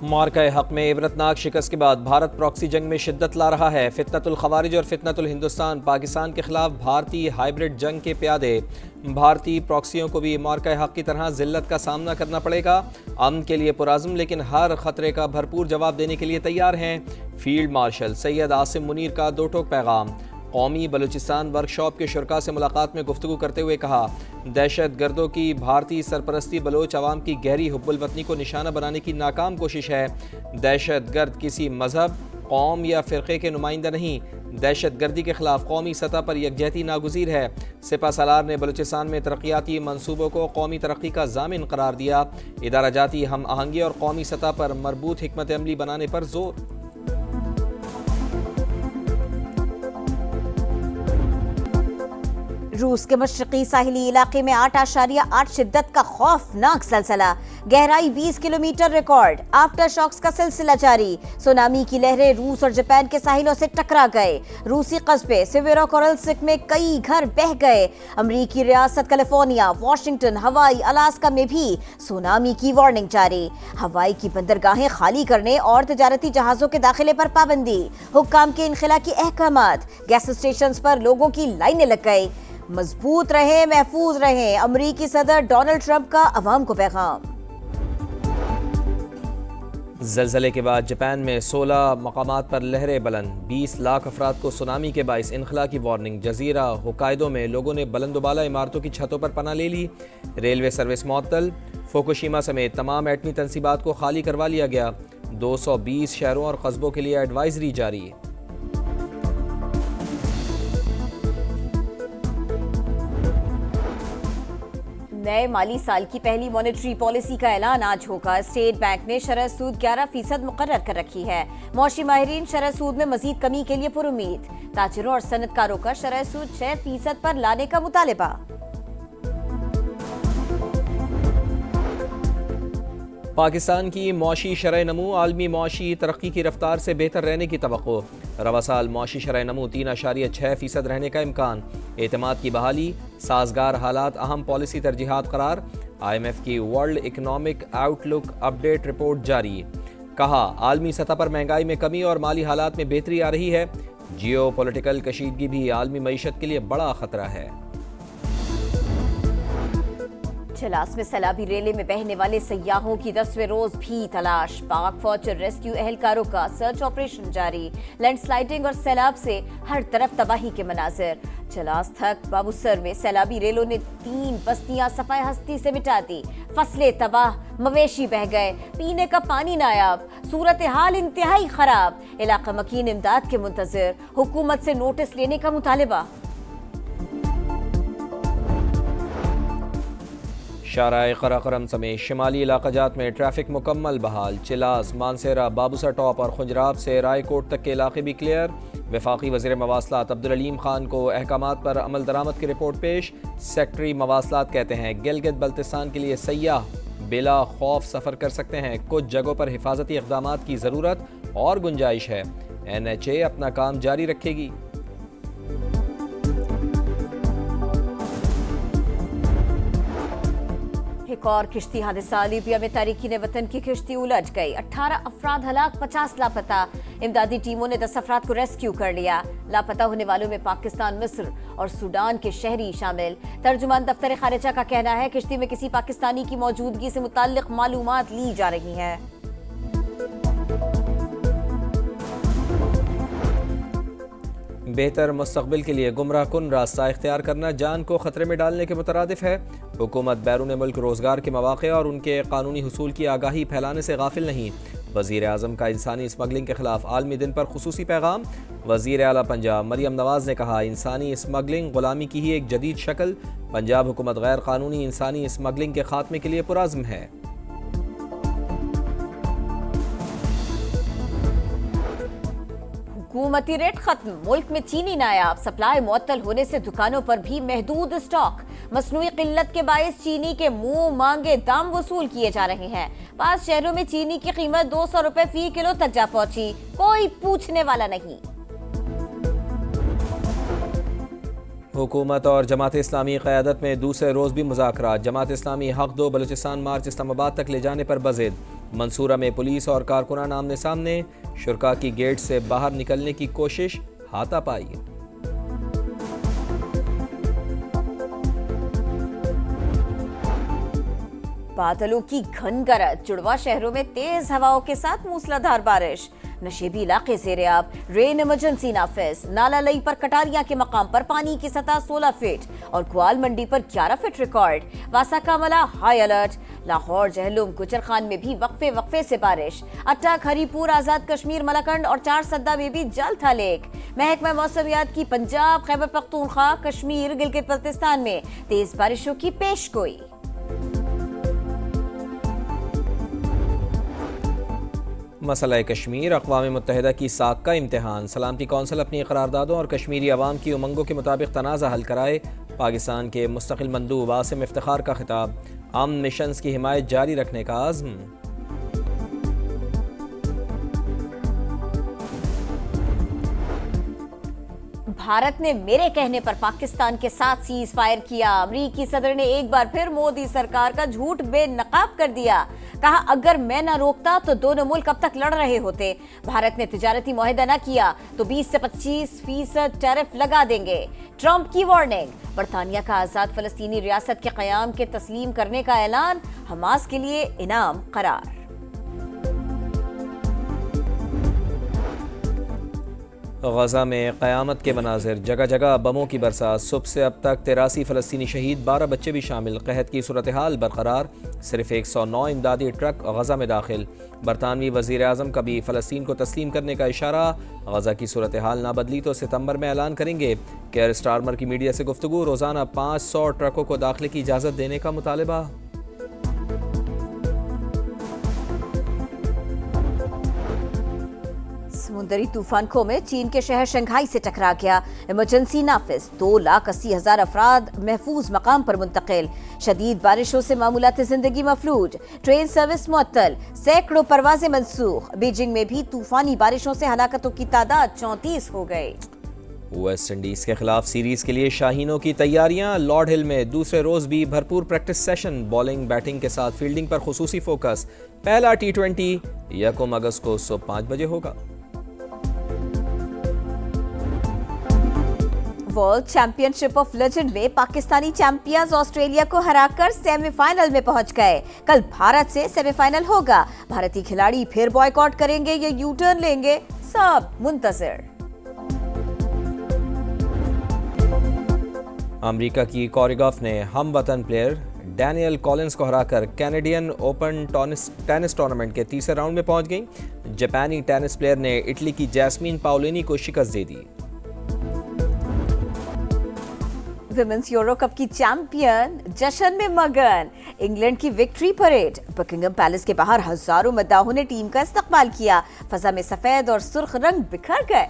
معرکہ حق میں عبرتناک شکست کے بعد بھارت پراکسی جنگ میں شدت لا رہا ہے۔ فتنۃ الخوارج اور فتنۃ الہندوستان پاکستان کے خلاف بھارتی ہائیبرڈ جنگ کے پیادے۔ بھارتی پراکسیوں کو بھی معرکہ حق کی طرح ذلت کا سامنا کرنا پڑے گا۔ امن کے لیے پرعزم لیکن ہر خطرے کا بھرپور جواب دینے کے لیے تیار ہیں۔ فیلڈ مارشل سید عاصم منیر کا دو ٹوک پیغام۔ قومی بلوچستان ورکشاپ کے شرکاء سے ملاقات میں گفتگو کرتے ہوئے کہا، دہشت گردوں کی بھارتی سرپرستی بلوچ عوام کی گہری حب الوطنی کو نشانہ بنانے کی ناکام کوشش ہے۔ دہشت گرد کسی مذہب، قوم یا فرقے کے نمائندہ نہیں۔ دہشت گردی کے خلاف قومی سطح پر یکجہتی ناگزیر ہے۔ سپہ سالار نے بلوچستان میں ترقیاتی منصوبوں کو قومی ترقی کا ضامن قرار دیا۔ ادارہ جاتی ہم آہنگی اور قومی سطح پر مربوط حکمت عملی بنانے پر زور۔ روس کے مشرقی ساحلی علاقے میں 8.8 شدت کا خوفناک زلزلہ، گہرائی 20 کلومیٹر ریکارڈ، آفٹر شاکس کا سلسلہ جاری۔ سونامی کی لہریں روس اور جاپان کے ساحلوں سے ٹکرا گئے۔ روسی قصبے سیویرو کورلسک میں کئی گھر بہہ گئے۔ امریکی ریاست کیلیفورنیا، واشنگٹن، ہوائی، الاسکا میں بھی سونامی کی وارننگ جاری۔ ہوائی کی بندرگاہیں خالی کرنے اور تجارتی جہازوں کے داخلے پر پابندی، حکام کے انخلا کے احکامات، گیس اسٹیشنز پر لوگوں کی لائنیں لگ گئی۔ مضبوط رہیں، محفوظ رہیں، امریکی صدر ڈونلڈ ٹرمپ کا عوام کو پیغام۔ زلزلے کے بعد جاپان میں 16 مقامات پر لہریں بلند، 20 لاکھ افراد کو سونامی کے باعث انخلا کی وارننگ۔ جزیرہ ہوکائیدو میں لوگوں نے بلند و بالا عمارتوں کی چھتوں پر پناہ لے لی۔ ریلوے سروس معطل، فوکوشیما سمیت تمام ایٹمی تنصیبات کو خالی کروا لیا گیا۔ 220 شہروں اور قصبوں کے لیے ایڈوائزری جاری۔ نئے مالی سال کی پہلی مانیٹری پالیسی کا اعلان آج ہوگا۔ اسٹیٹ بینک نے شرح سود 11% مقرر کر رکھی ہے۔ معاشی ماہرین شرح سود میں مزید کمی کے لیے پرامید۔ تاجروں اور صنعت کاروں کا شرح سود 6% پر لانے کا مطالبہ۔ پاکستان کی معاشی شرح نمو عالمی معاشی ترقی کی رفتار سے بہتر رہنے کی توقع۔ رواں سال معاشی شرح نمو 3.6% رہنے کا امکان۔ اعتماد کی بحالی، سازگار حالات اہم پالیسی ترجیحات قرار۔ IMF کی ورلڈ اکنامک آؤٹ لک اپ ڈیٹ رپورٹ جاری۔ کہا، عالمی سطح پر مہنگائی میں کمی اور مالی حالات میں بہتری آ رہی ہے۔ جیو پولیٹیکل کشیدگی بھی عالمی معیشت کے لیے بڑا خطرہ ہے۔ چلاس میں سیلابی ریلے میں بہنے والے سیاحوں کی 10ویں روز بھی تلاش۔ پاک فوج اور ریسکیو اہلکاروں کا سرچ آپریشن جاری۔ لینڈ سلائڈنگ اور سیلاب سے ہر طرف تباہی کے مناظر۔ چلاس تھک بابوسر میں سیلابی ریلوں نے 3 بستیاں صفائے ہستی سے مٹا دی۔ فصلیں تباہ، مویشی بہہ گئے، پینے کا پانی نایاب، صورتحال انتہائی خراب۔ علاقہ مکین امداد کے منتظر، حکومت سے نوٹس لینے کا مطالبہ۔ شارع قراقرم سمیت شمالی علاقہ جات میں ٹریفک مکمل بحال۔ چلاس، مانسیرہ، بابوسر ٹاپ اور خنجراب سے رائے کوٹ تک کے علاقے بھی کلیئر۔ وفاقی وزیر مواصلات عبدالعلیم خان کو احکامات پر عمل درآمد کی رپورٹ پیش۔ سیکٹری مواصلات کہتے ہیں گلگت بلتستان کے لیے سیاح بلا خوف سفر کر سکتے ہیں۔ کچھ جگہوں پر حفاظتی اقدامات کی ضرورت اور گنجائش ہے۔ NHA اپنا کام جاری رکھے گی۔ ایک اور کشتی حادثہ، لیبیا میں تارکین وطن کی کشتی الٹ گئی۔ 18 افراد ہلاک، 50 لاپتہ۔ امدادی ٹیموں نے 10 افراد کو ریسکیو کر لیا۔ لاپتہ ہونے والوں میں پاکستان، مصر اور سوڈان کے شہری شامل۔ ترجمان دفتر خارجہ کا کہنا ہے کشتی میں کسی پاکستانی کی موجودگی سے متعلق معلومات لی جا رہی ہیں۔ بہتر مستقبل کے لیے گمراہ کن راستہ اختیار کرنا جان کو خطرے میں ڈالنے کے مترادف ہے۔ حکومت بیرون ملک روزگار کے مواقع اور ان کے قانونی حصول کی آگاہی پھیلانے سے غافل نہیں۔ وزیر اعظم کا انسانی اسمگلنگ کے خلاف عالمی دن پر خصوصی پیغام۔ وزیر اعلیٰ پنجاب مریم نواز نے کہا، انسانی اسمگلنگ غلامی کی ہی ایک جدید شکل۔ پنجاب حکومت غیر قانونی انسانی اسمگلنگ کے خاتمے کے لیے پرعزم ہے۔ حکومتی ریٹ ختم، ملک میں چینی نایاب، سپلائی معطل ہونے سے دکانوں پر بھی محدود اسٹاک۔ مصنوعی قلت کے باعث چینی کے منہ مانگے دام وصول کیے جا رہے ہیں۔ بعض شہروں میں چینی کی قیمت 200 روپے فی کلو تک جا پہنچی، کوئی پوچھنے والا نہیں۔ حکومت اور جماعت اسلامی قیادت میں دوسرے روز بھی مذاکرات۔ جماعت اسلامی حق دو بلوچستان مارچ اسلام آباد تک لے جانے پر بضد۔ منصورہ میں پولیس اور کارکنان آمنے سامنے، شرکاء کی گیٹ سے باہر نکلنے کی کوشش ہاتھا پائی۔ بادلوں کی گھن گرج، جڑواں شہروں میں تیز ہواؤں کے ساتھ موسلادھار بارش، نشیبی علاقے زیر آب، رین ایمرجنسی نافذ، نالا لئی پر کٹاریاں کے مقام پر پانی کی سطح 16 فٹ اور کوال منڈی پر 11 فٹ ریکارڈ، واسا کاملا ہائی الرٹ، لاہور جہلم گجرخان میں بھی وقفے سے بارش، اٹک ہری پور آزاد کشمیر ملکنڈ اور چار سدہ میں بھی جل تھا لیک، محکمہ موسمیات کی پنجاب خیبر پختونخوا کشمیر گلگت بلتستان میں تیز بارشوں کی پیش گوئی۔ مسئلہ کشمیر اقوام متحدہ کی ساکھ کا امتحان، سلامتی کونسل اپنی قراردادوں اور کشمیری عوام کی امنگوں کے مطابق تنازع حل کرائے، پاکستان کے مستقل مندوب عاصم افتخار کا خطاب، امن مشنز کی حمایت جاری رکھنے کا عزم۔ بھارت نے میرے کہنے پر پاکستان کے ساتھ سیز فائر کیا، امریکی صدر نے ایک بار پھر مودی سرکار کا جھوٹ بے نقاب کر دیا، کہا اگر میں نہ روکتا تو دونوں ملک اب تک لڑ رہے ہوتے، بھارت نے تجارتی معاہدہ نہ کیا تو 20 سے 25% ٹیرف لگا دیں گے، ٹرمپ کی وارننگ، برطانیہ کا آزاد فلسطینی ریاست کے قیام کے تسلیم کرنے کا اعلان، حماس کے لیے انعام قرار۔ غزہ میں قیامت کے مناظر، جگہ جگہ بموں کی برسات، صبح سے اب تک 83 فلسطینی شہید، 12 بچے بھی شامل، قحط کی صورتحال برقرار، صرف 109 امدادی ٹرک غزہ میں داخل، برطانوی وزیر اعظم کا بھی فلسطین کو تسلیم کرنے کا اشارہ، غزہ کی صورتحال نہ بدلی تو ستمبر میں اعلان کریں گے، کیئر سٹارمر کی میڈیا سے گفتگو، روزانہ 500 ٹرکوں کو داخلے کی اجازت دینے کا مطالبہ۔ سمندری طوفان کومے چین کے شہر شنگھائی سے ٹکرا گیا، ایمرجنسی نافذ، 2,80,000 افراد محفوظ مقام پر منتقل، شدید بارشوں سے معمولات زندگی مفلوج، ٹرین سروس معطل، سینکڑوں پروازیں منسوخ، بیجنگ میں بھی طوفانی بارشوں سے ہلاکتوں کی تعداد 34 ہو گئی۔ ویسٹ انڈیز کے خلاف سیریز کے لیے شاہینوں کی تیاریاں، لارڈ ہل میں دوسرے روز بھی بھرپور پریکٹس سیشن، بالنگ بیٹنگ کے ساتھ فیلڈنگ پر خصوصی فوکس، پہلا T20 یکم اگست کو صبح 5 بجے ہوگا۔ World champion ship of legend میں پاکستانی چیمپئنز آسٹریلیا کو ہرا کر سیمی فائنل میں پہنچ گئے، کل بھارت سے سیمی فائنل ہوگا، بھارتی کھلاڑی پھر بائیکاٹ کریں گے یا یو ٹرن لیں گے، سب منتظر۔ امریکہ کی کوریگاف نے ہم وطن پلیئر ڈینیل کولنز کو ہرا کر کینیڈین اوپن ٹینس ٹورنامنٹ کے تیسرے راؤنڈ میں پہنچ گئی، جاپانی ٹینس پلیئر نے اٹلی کی جیسمین پاولینی کو شکست دے دی۔ ویمنز یورو کپ کی چیمپئن جشن میں مگن، انگلینڈ کی وکٹری پریڈ، بکنگم پیلس کے باہر ہزاروں مداحوں نے ٹیم کا استقبال کیا، فضا میں سفید اور سرخ رنگ بکھر گئے۔